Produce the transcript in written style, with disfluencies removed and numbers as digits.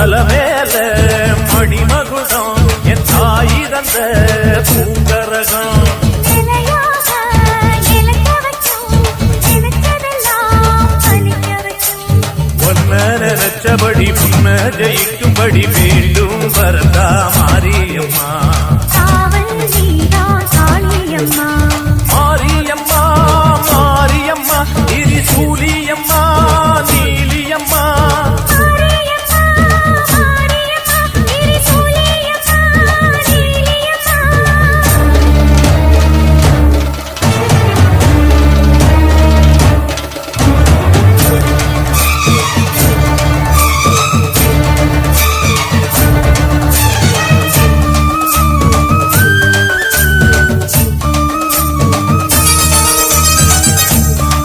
அலமேல மணிமகுடம் என் தாய் தந்த பூங்கரகம் நினைச்சபடி புன்ன ஜெயிக்கும்படி வேண்டும் வரதா மாரியம்மா காவல் நீதான் காளியம்மா